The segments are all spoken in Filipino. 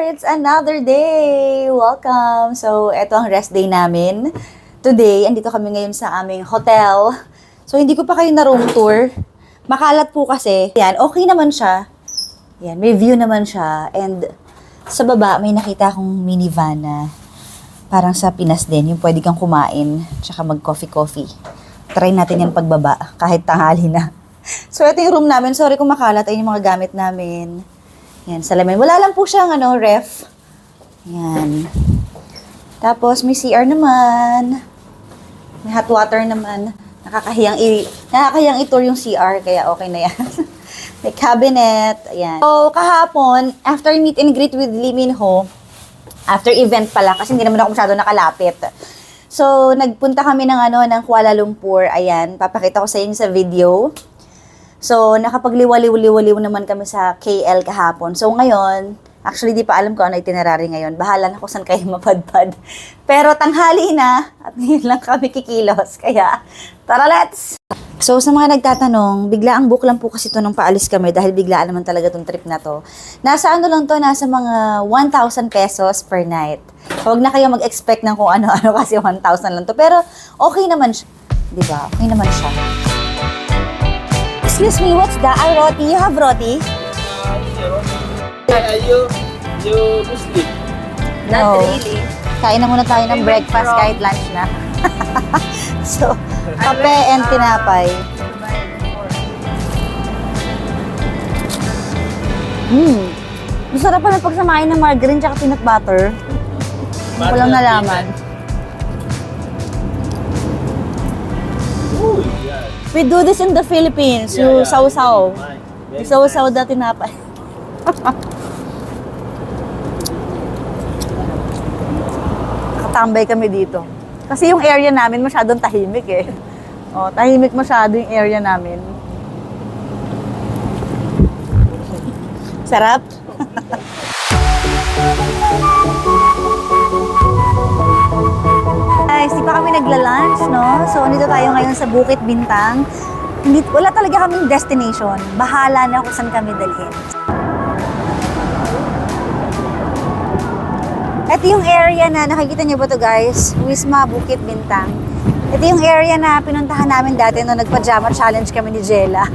It's another day! Welcome! So, eto ang rest day namin. Today, andito kami ngayon sa aming hotel. So, hindi ko pa kayo na room tour. Makalat po kasi. Yan, okay naman siya. Yan, may view naman siya. And sa baba, may nakita akong minivan na parang sa Pinas din, yung pwede kang kumain, tsaka mag-coffee-coffee. Try natin yan pagbaba, kahit tanghali na. So, ito yung room namin. Sorry kung makalat. Ayun yung mga gamit namin. Yan, salamin. Wala lang po siyang ref. Yan. Tapos, may CR naman. May hot water naman. Nakakahiyang i-tour yung CR, kaya okay na yan. May cabinet. Ayan. So, kahapon, after meet and greet with Lee Min Ho, after event pala, kasi hindi naman ako masyado nakalapit. So, nagpunta kami ng Kuala Lumpur. Ayan, papakita ko sa inyo sa video. So, nakapagliwaliw-liwaliw naman kami sa KL kahapon. So, ngayon, actually, di pa alam ko ano itinerary ngayon. Bahala na kung saan kayo mapadpad. Pero tanghali na, at ngayon lang kami kikilos. Kaya, tara, let's! So, sa mga nagtatanong, bigla ang book lang po kasi ito nung paalis kami dahil biglaan naman talaga itong trip na to. Nasa ano lang to, nasa mga 1,000 pesos per night. So, huwag na kayo mag-expect ng kung ano-ano kasi 1,000 lang to. Pero, okay naman siya. Diba? Okay naman siya. Excuse me, what's that? Roti? You have roti? You Muslim? No. Not really. Kain na muna tayo ng breakfast kahit lunch na. So, kape and tinapay. Masarap pa na pagsamahin ng margarine tsaka peanut butter. Walang nalaman. Oh, yeah. We do this in the Philippines. You sausaw. You sausaw na tinapay. Nakatambay kami dito. Kasi yung area namin masyadong tahimik eh. Oh, tahimik masyado yung area namin. Sarap. Guys, di pa kami nagla-lunch, no? So, nandito tayo ngayon sa Bukit Bintang. Wala talaga kaming destination. Bahala na kung saan kami dalhin. Ito yung area na, nakikita niyo ba to guys? Wisma, Bukit Bintang. Ito yung area na pinuntahan namin dati nung nagpa-Jama Challenge kami ni Jella.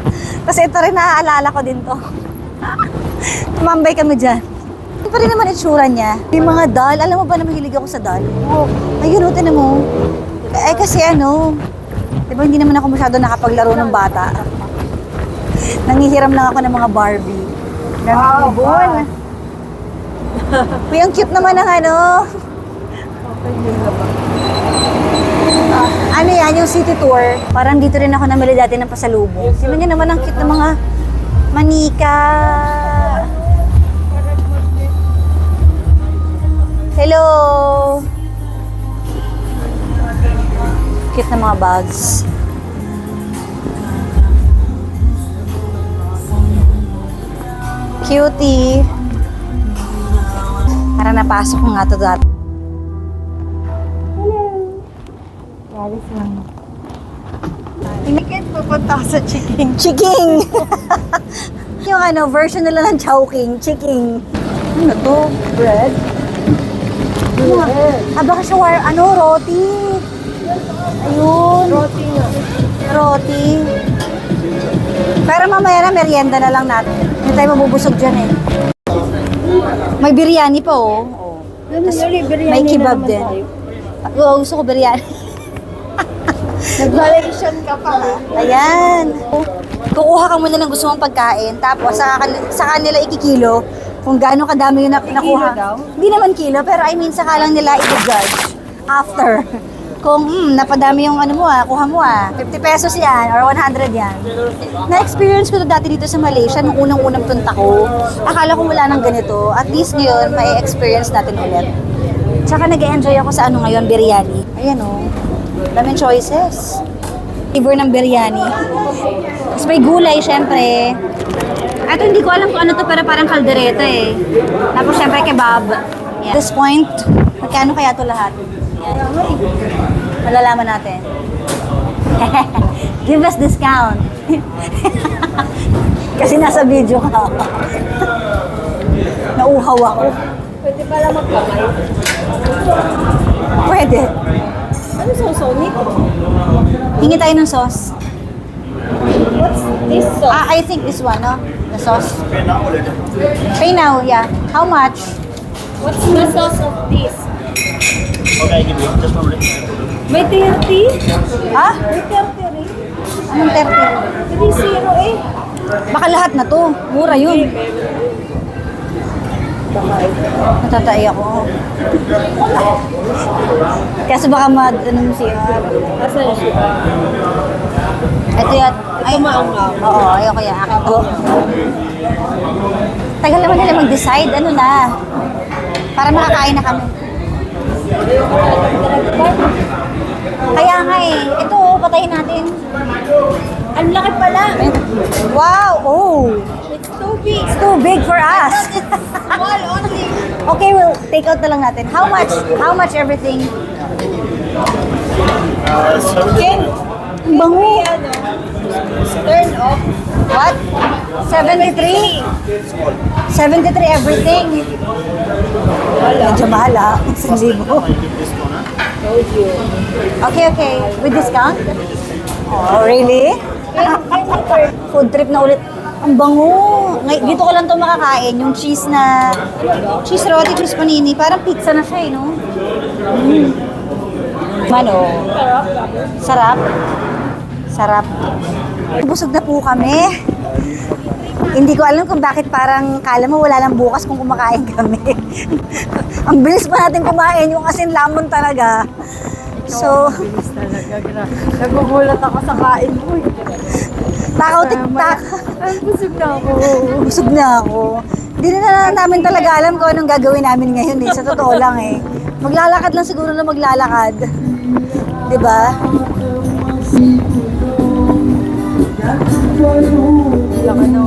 Kasi ito rin naaalala ko din to. Tumambay kami dyan. Ito pa rin naman itsura niya. May mga dal. Alam mo ba na mahilig ako sa dal? Oh, ayun, utin mo. Eh kasi diba hindi naman ako masyado nakapaglaro ng bata. Nangihiram lang ako ng mga Barbie. Wow, Bon. Uy, ang cute naman ng ano yan, yung city tour. Parang dito rin ako namili dati ng pasalubong. Tingnan niyo naman ang cute ng mga manika. Hello! Cute na mga bags. Cutie! Para napasok ko nga ito dati. Yaris lang. Inikit pupunta sa chicken. Chiking! Yung version nila ng Chowking. Chiking. Ano to? Bread? Baka siya roti. Ayun. Roti nga. Roti. Pero mamaya na, merienda na lang natin. Hindi tayo mabubusog dyan eh. May biryani pa may kebab din. Oo, gusto ko biryani. Nag-vacation ka pa ha? Ayan. Kukuha ka muna ng gusto mong pagkain, tapos sa kanila ikikilo kung gaano kadami yung nakuha. daw? Hindi naman kilo, pero I mean, saka lang nila i-judge after. Kung napadami yung kuha mo 50 pesos yan or 100 yan. Na-experience ko to dati dito sa Malaysia nung unang-unang punta ko. Akala ko wala nang ganito. At least ngayon, may experience natin ulit. Tsaka nag-enjoy ako sa ngayon, biryani. Ayan daming choices. Flavor ng biryani. Tapos may gulay, syempre. Ito hindi ko alam kung ano to, pero parang kaldereta eh. Tapos syempre kebab. At this point, magkano kaya to lahat? Yan. Malalaman natin. Give us discount. Kasi nasa video ka. Nauuhaw ako. Pwede pala magkamay. Pwede. Ano sausaw nito? Hingi tayo ng sauce. What's this sauce? I think this one, no? The sauce. Pay now, yeah. How much? What's the sauce of this? Okay, give me just 1 minute. May 30? Ha? May 30 rin. Anong 30? 30 eh. Baka lahat na to. Mura yun. Natatai ako. Kasi baka ano siya. Asan siya? Ito yan. Ay, maanghang. Oo, ayoko yan. Akin to. Tagal naman nila mag-decide. Ano na? Para makakain na kami. Kaya nga eh. Ito, patayin natin. Ang laki pala. Wow! Oh! It's too big. It's too big for us. Small only. Okay, we'll take out na lang natin. How much? How much everything? Can Ang bango. turn off. What? 73? 73 everything. Medyo mahal ah. 1,000. Told you. Okay, okay. With discount? Oh, really? Food trip na ulit. Ang bango. Dito ko lang to makakain. Yung cheese na... Cheese roti, cheese panini. Parang pizza na siya eh, no? Mano? Sarap. Sarap. Busog na po kami. Hindi ko alam kung bakit parang kala mo wala lang bukas kung kumakain kami. Ang bilis pa natin kumain. Yung asin lamon talaga. So, Bilis talaga. Nagugulat ako sa kain mo. takaw tiktak. Ang busog na ako. Busog na ako. Hindi na namin talaga alam kung anong gagawin namin ngayon eh. Sa totoo lang eh. Maglalakad lang siguro na maglalakad. 'Di ba? Laki na.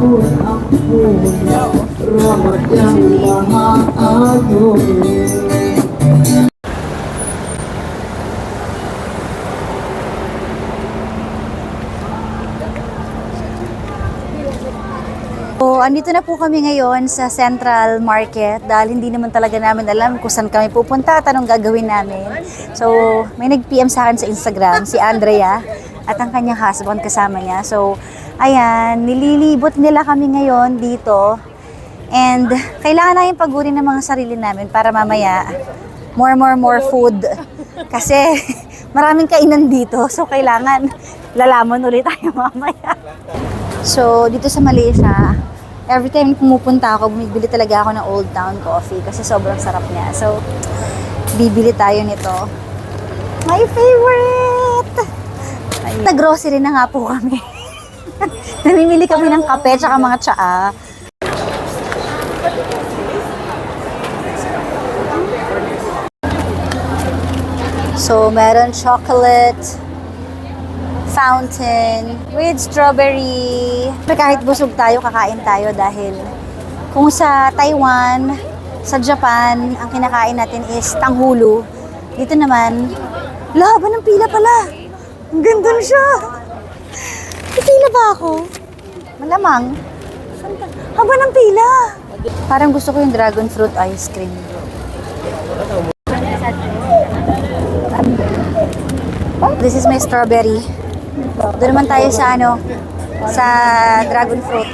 So, andito na po kami ngayon sa Central Market dahil hindi naman talaga namin alam kung saan kami pupunta at anong gagawin namin. So, may nag-PM sa akin sa Instagram, si Andrea at ang kanyang husband kasama niya. So, ayan, nililibot nila kami ngayon dito and kailangan namin pagurin ng mga sarili namin para mamaya more food. Kasi maraming kainan dito. So, kailangan lalaman ulit tayo mamaya. So, dito sa Malaysia, every time pumupunta ako, bumibili talaga ako ng Old Town Coffee kasi sobrang sarap niya. So, bibili tayo nito. My favorite! Nag-grocery na nga po kami. Namimili kami ng kape tsaka mga tsaa. So, meron chocolate, fountain with strawberry. Kahit busog tayo, kakain tayo dahil kung sa Taiwan, sa Japan, ang kinakain natin is tanghulo. Dito naman, haba ng pila pala. Ang ganda na siya. May pila ba ako? Malamang. Haba ng pila. Parang gusto ko yung dragon fruit ice cream. This is my strawberry. Doon naman tayo sa sa dragon fruit.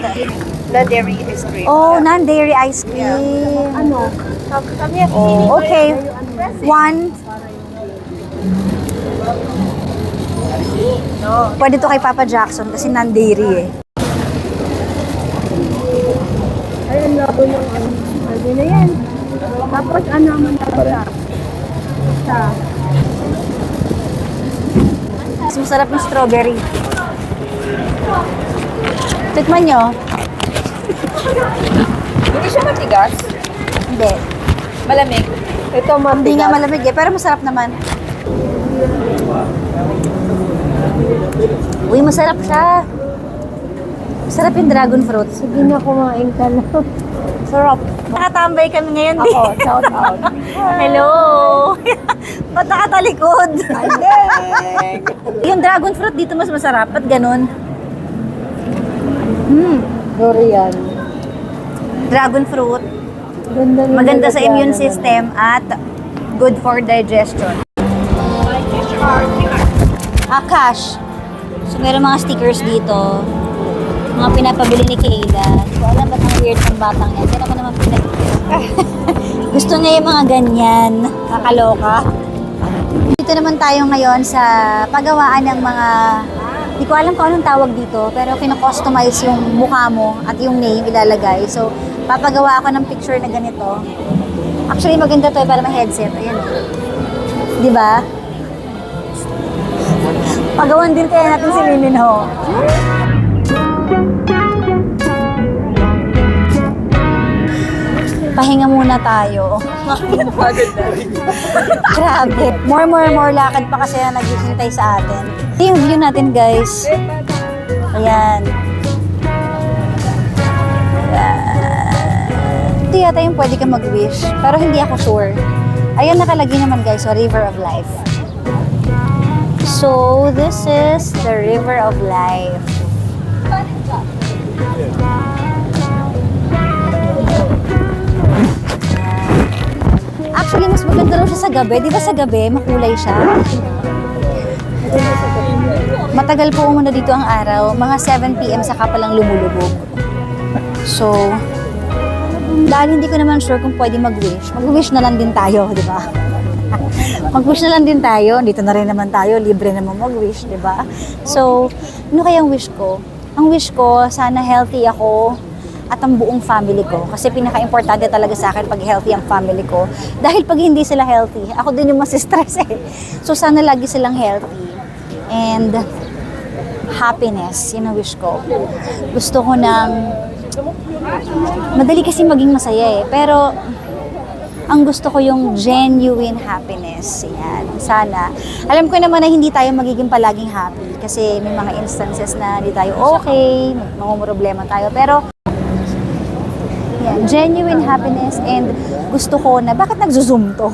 Non-dairy ice cream. Oh, non-dairy ice cream. Ano? Kami Oh, okay. One. Pwede to kay Papa Jackson kasi non-dairy eh. Ayun, labo ng ano na yan. Tapos ano man siya? Sa Mas masarap yung strawberry. Tikman nyo. hindi siya matigas. Hindi. Malamig. Ito Hindi nga matigas. malamig eh, pero masarap naman. Uy, masarap siya. Masarap yung dragon fruit. Sige na, kumain ka na. Sarap. Nakatambay kami ngayon. Ako, shout out. Hello! Ba't nakatalikod? Yung dragon fruit dito mas masarap. Ba't ganun? Durian. Dragon fruit. Maganda sa immune system at good for digestion. Cash. So, meron mga stickers dito. Mga pinapabili ni Kayla. Hindi ko alam ba't ang weird ng batang yan. Kaya naman naman pinag... Gusto niya yung mga ganyan. Kakaloka. Dito naman tayo ngayon sa paggawaan ng mga... Hindi ko alam kung anong tawag dito, pero kino-customize yung mukha mo at yung name ilalagay. So, papagawa ako ng picture na ganito. Actually, maganda to para may headset. Ayan. Di ba? Pagawan din kaya natin si Minho. Pahinga muna tayo. Grabe. More lakad pa kasi na naghihintay sa atin. Ito yung view natin, guys. Ayan. Ito yata yung pwede ka mag-wish. Pero hindi ako sure. Ayan nakalagay naman, guys, sa River of Life. So, this is the River of Life. Actually, mas maganda raw siya sa gabi. Di ba sa gabi, makulay siya? Matagal po umuna dito ang araw. Mga 7 p.m. saka palang lumulubog. So, dahil hindi ko naman sure kung pwede mag-wish. Mag-wish na lang din tayo, di ba? Mag-wish na lang din tayo. Dito na rin naman tayo. Libre naman mag-wish, di ba? So, ano kaya ang wish ko? Ang wish ko, sana healthy ako at ang buong family ko. Kasi pinaka-importante talaga sa akin pag healthy ang family ko. Dahil pag hindi sila healthy, ako din yung masistress eh. So, sana lagi silang healthy. And happiness, yun ang wish ko. Gusto ko ng... Madali kasi maging masaya eh. Pero, ang gusto ko yung genuine happiness. Yan. Sana. Alam ko naman na hindi tayo magiging palaging happy. Kasi may mga instances na hindi tayo okay, mga problema tayo. Pero, yan, genuine happiness and gusto ko na, bakit nagzo-zoom to?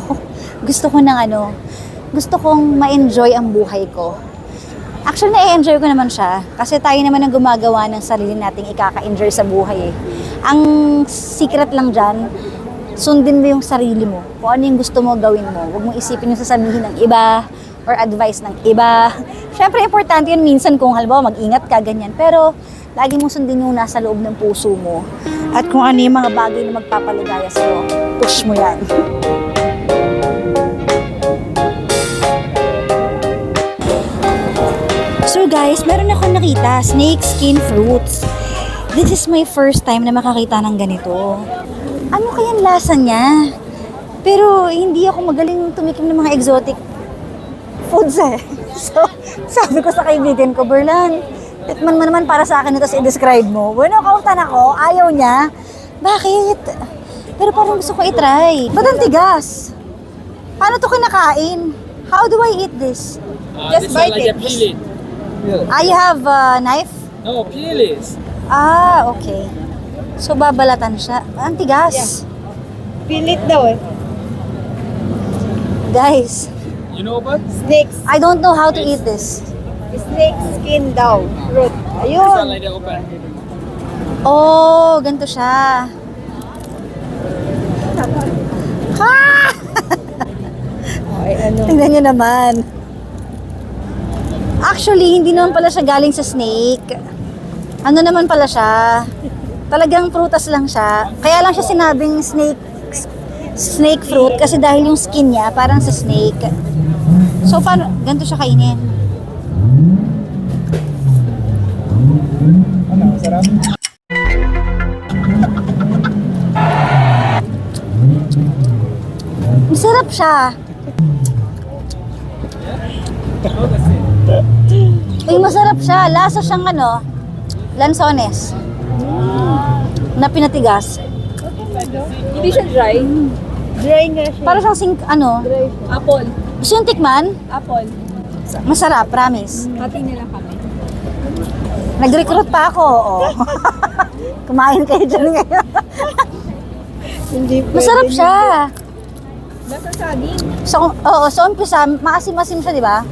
Gusto ko ng gusto kong ma-enjoy ang buhay ko. Actually, na-enjoy ko naman siya kasi tayo naman ang gumagawa ng sarili nating ikaka-enjoy sa buhay eh. Ang secret lang dyan, sundin mo yung sarili mo. Kung ano yung gusto mo, gawin mo. Huwag mong isipin yung sasabihin ng iba or advice ng iba. Siyempre, importante yun minsan kung halimbawa mag-ingat ka, ganyan. Pero, lagi mong sundin yung nasa loob ng puso mo. At kung ano yung mga bagay na magpapaligaya sa'yo, push mo yan. So guys, meron akong nakita, snake skin fruits. This is my first time na makakita ng ganito. Ano kayang lasa niya? Pero hindi ako magaling tumikim ng mga exotic foods eh. So, sabi ko sa kaibigan ko, Berlan, tikman mo naman para sa akin ito, i-describe mo. Bueno, kautan ako, ayaw niya. Bakit? Pero parang gusto ko i-try. Ba't ang tigas? Paano to kinakain? How do I eat this? Just bite it. Peel it. I have a knife? No, peel it. Ah, okay. So, babalatan siya. Ang tigas. Pilit daw eh. Guys, You know what? Snakes. I don't know how to eat this. Snake skin daw. Fruit. This one Ayun. like that open. Oh, ganito siya. Ha! Ay, ano. Tingnan nyo naman. Actually, hindi naman pala siya galing sa snake. Ano naman pala siya? Talagang prutas lang siya. Kaya lang siya sinabing snake fruit kasi dahil yung skin niya parang sa snake. So, paano? Ganito siya kainin. Sarap. Masarap siya. Ay, masarap siya. Lasa siyang lansones. Na pinatigas. Hindi siya dry. Dry nga siya. Para siyang Dry siya. Apple. gusto yung tikman? Apple. Masarap, promise. Hati nila kami. Nag-recruit pa ako, oo. Kumain kayo dyan ngayon. Hindi pwede. Masarap siya. Nasa saging. So, so umpisa, maasim-asim siya, di ba?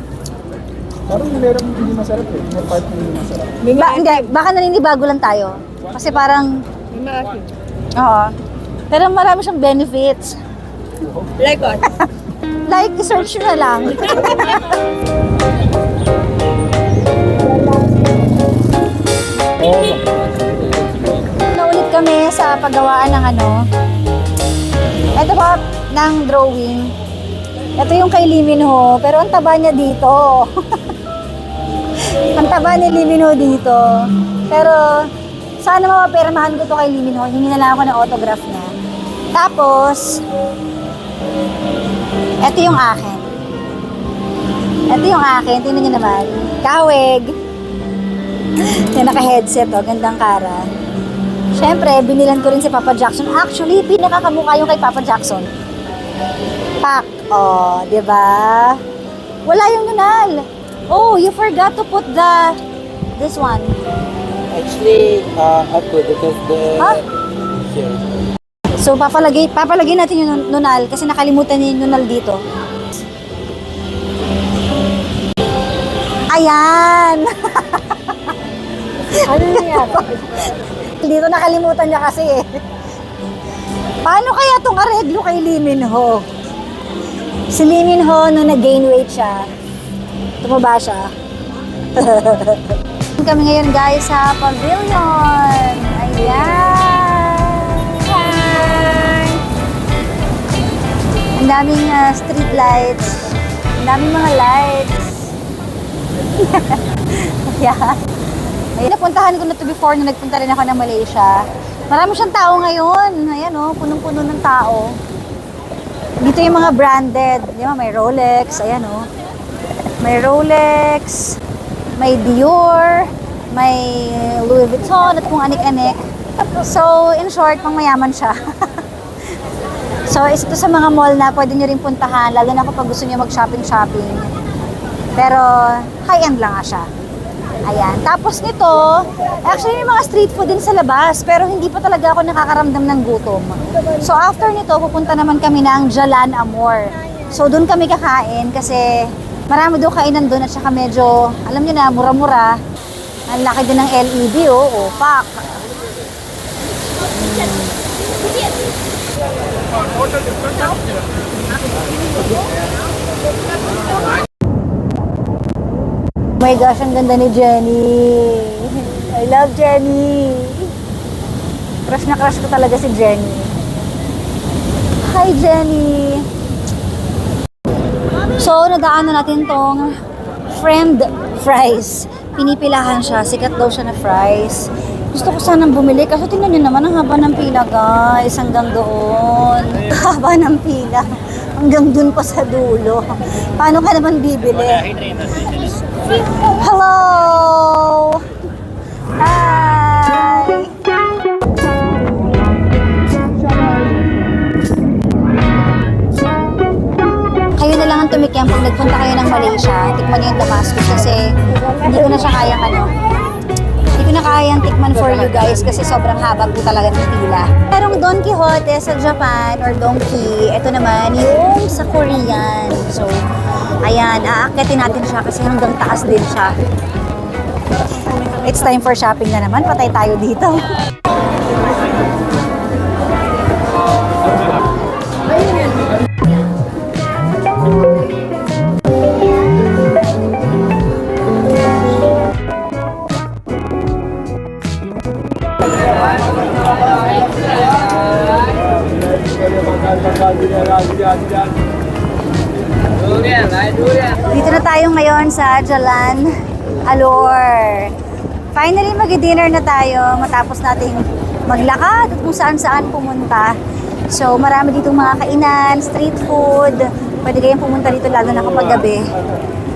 Parang meron hindi masarap eh. May part na hindi masarap. Hindi, baka naninibago lang tayo. Kasi parang, May maasim. oo. Pero marami siyang benefits. Like what? Like, search nyo na lang. Oo. Naulit kami sa paggawaan ng ano. Ito pa, ng drawing. Ito yung kay Lee Min Ho, pero ang taba niya dito. Ang taba ni Lee Min Ho dito. Pero, sana mapapirmahan ko to kay Lee Min Ho. Hingi na lang ako ng autograph niya. Tapos, ito yung akin. Ito yung akin. Tingnan niyo naman. Kawig. Yung naka-headset, oh. Gandang kara. Siyempre, binilan ko rin si Papa Jackson. Actually, pinakakamukha yung kay Papa Jackson. Pak. Oh, di ba? Wala yung nunal. Oh, you forgot to put this one. Actually, I put because the... Huh? Here. So, papalagay natin yung nunal kasi nakalimutan niya yung nunal dito. Ayan! Ano nangyari? Dito nakalimutan niya kasi eh. Paano kaya itong areglo kay Lee Min Ho? Si Lee Min Ho, nung nag-gain weight siya, tumaba siya. Kami ngayon guys sa pavilion. Ayan! Hi! Ang daming street lights. Ang daming mga lights. Ayan. Ayun, napuntahan ko na to before nung nagpunta rin ako ng Malaysia. Marami siyang tao ngayon. Ayan o, punong-puno ng tao. Dito yung mga branded. Di ba, may Rolex. Ayan o. May Rolex. May Dior. May Louis Vuitton at kung anik-anik. So, in short, pang mayaman siya. So, isa to sa mga mall na pwede nyo rin puntahan, lalo na kapag gusto nyo mag-shopping-shopping. Pero, high-end lang nga siya. Ayan. Tapos nito, actually may mga street food din sa labas, pero hindi pa talaga ako nakakaramdam ng gutom. So, after nito, pupunta naman kami ng Jalan Amor. So, doon kami kakain kasi marami doon kainan doon at saka medyo, alam niyo na, mura-mura. Ang laki din ng LED, oh. Oh, pak. Oh my gosh, ang ganda ni Jenny. I love Jenny. Crush na crush ko talaga si Jenny. Hi, Jenny. So, nadaanan natin tong Friend Fries. Pinipilahan siya. Sikat daw siya na fries. Gusto ko sanang bumili. Kasi tingnan nyo naman, ang haba ng pila, guys. Hanggang doon. Haba ng pila. Hanggang doon pa sa dulo. Paano ka naman bibili? Hello! Hi! Kayo na lang ang tumikim pag nagpunta kayo ng Malaysia. Tikman niyo yung Damascus kasi hindi ko na siya kayang hindi ko na kayang tikman for you guys kasi sobrang haba po talaga ng pila. Merong Don Quixote sa Japan or Donkey. Ito naman yung sa Korean. So, ayan, aakyatin natin siya kasi hanggang taas din siya. It's time for shopping na naman. Patay tayo dito. Dito na tayo ngayon sa Jalan Alor. Finally, mag-dinner na tayo matapos nating maglakad at kung saan-saan pumunta. So, marami dito mga kainan, street food. Pwede kayong pumunta dito lalo na kapag gabi.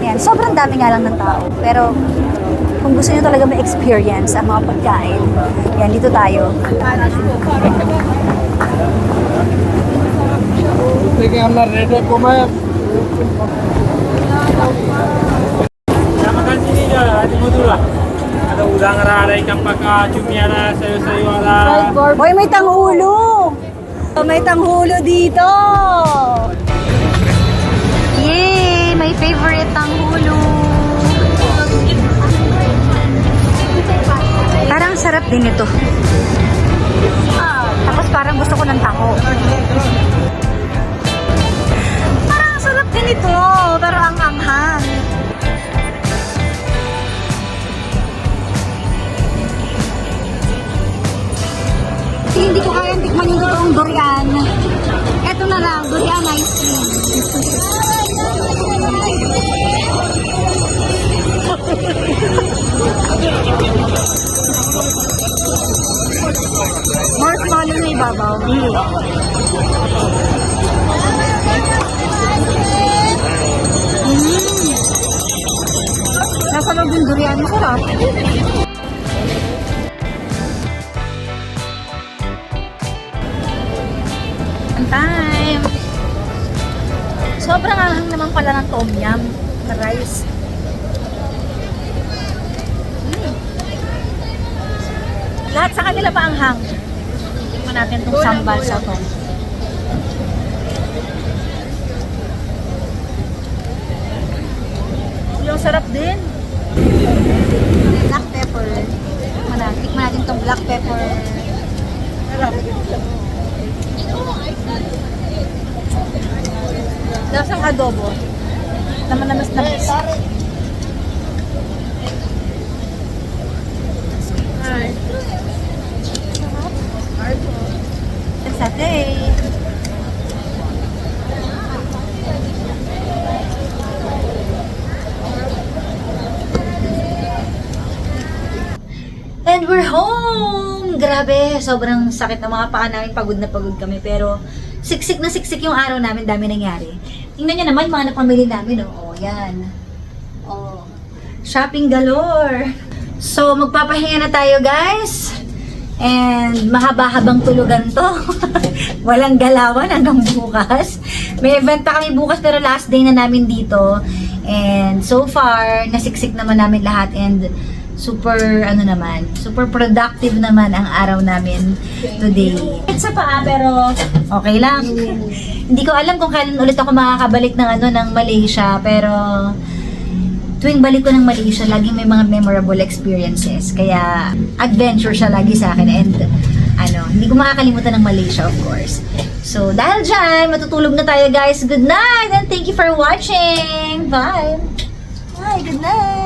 Yan, sobrang dami nga lang ng tao. Pero, kung gusto nyo talaga ma-experience ang mga pagkain, yan, dito tayo. থেকে আমরা রেটে কমায় Makan sini je, ada motor lah. Ada udang ada, ada ikan bakar, cumi ada, sayur-sayur ada. Hoy, may tanghulo! May tanghulo dito! Yay! My favorite tanghulo! Parang sarap din ito. Tapos parang gusto ko ng taho. Parang sarap din ito, pero ang anghang. Hindi ko kayang tikman yung totoong durian. Eto na lang, durian ice cream. Marshmallow na ibabaw. Nasa loob yung durian. Masarap. Time! Sobrang anghang naman pala ng tom yum na rice. Lahat sa kanila pa anghang. Tingnan natin itong sambal sa to. Yung sarap din. Black pepper. Tikman natin itong black pepper. Lasang adobo. Naman-namas. Satay. And we're home! Grabe, sobrang sakit ng mga paa namin. Pagod na pagod kami. Pero siksik na siksik yung araw namin. Dami nangyari. Tingnan nyo naman yung mga napamili namin. Oh, yan. Oh, shopping galore. So, magpapahinga na tayo, guys. And mahaba-habang tulugan to. Walang galawan hanggang bukas. May event pa kami bukas pero last day na namin dito. And so far, nasiksik naman namin lahat and super productive naman ang araw namin today. It's sa paa pero okay lang. Hindi ko alam kung kailan ulit ako makakabalik ng Malaysia pero tuwing balik ko ng Malaysia, laging may mga memorable experiences. Kaya, adventure siya lagi sa akin. And, hindi ko makakalimutan ng Malaysia, of course. So, dahil dyan, matutulog na tayo, guys. Good night! And thank you for watching! Bye! Bye! Good night!